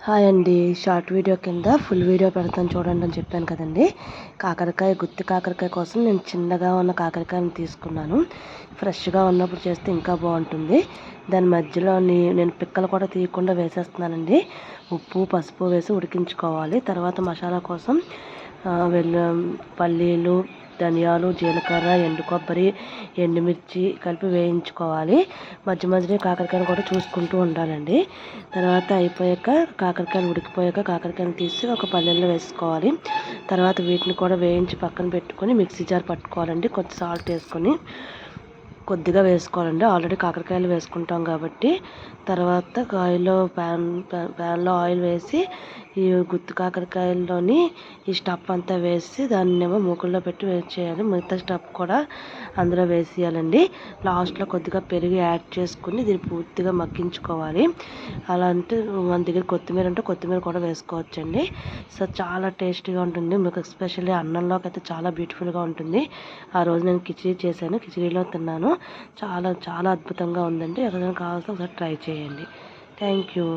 Hi అండి. Short video కింద full video పెడతాను చూడండి అని చెప్పాను కదండి. కాకరకాయ గుత్తి కాకరకాయ కోసం నేను చిన్నగా ఉన్న కాకరకాయని తీసుకున్నాను. ఫ్రెష్గా ఉన్నప్పుడు చేస్తే ఇంకా బాగుంటుంది. దాని మధ్యలోని నేను పిక్కలు కూడా తీయకుండా వేసేస్తున్నానండి. ఉప్పు పసుపు వేసి ఉడికించుకోవాలి. తర్వాత మసాలా కోసం పల్లీలు, ధనియాలు, జీలకర్ర, ఎండు కొబ్బరి, ఎండుమిర్చి కలిపి వేయించుకోవాలి. మధ్య మధ్యలో కాకరకాయలు కూడా చూసుకుంటూ ఉండాలండి. తర్వాత అయిపోయాక కాకరకాయలు ఉడికిపోయాక కాకరకాయలు తీసి ఒక పళ్ళెంలో వేసుకోవాలి. తర్వాత వీటిని కూడా వేయించి పక్కన పెట్టుకొని మిక్సీ జార్ పట్టుకోవాలండి. కొంచెం సాల్ట్ వేసుకొని కొద్దిగా వేసుకోవాలండి. ఆల్రెడీ కాకరకాయలు వేసుకుంటాం కాబట్టి. తర్వాత ప్యాన్లో ఆయిల్ వేసి ఈ గుత్తి కాకరకాయల్లోని ఈ స్టఫ్ అంతా వేసి దాన్నేమో మూకుల్లో పెట్టి చేయాలి. మిగతా స్టఫ్ కూడా అందులో వేసేయాలండి. లాస్ట్లో కొద్దిగా పెరుగు యాడ్ చేసుకుని దీన్ని పూర్తిగా మగ్గించుకోవాలి. అలా అంటే మన దగ్గర కొత్తిమీర ఉంటే కొత్తిమీర కూడా వేసుకోవచ్చండి. సో చాలా టేస్టీగా ఉంటుంది. మీకు ఎస్పెషల్లీ అన్నంలోకి అయితే చాలా బ్యూటిఫుల్గా ఉంటుంది. ఆ రోజు నేను కిచిడి చేశాను. కిచిడిలో తిన్నాను. చాలా చాలా అద్భుతంగా ఉందండి. ఎవరైనా కావాల్సిన ఒకసారి ట్రై చేయండి. Thank you.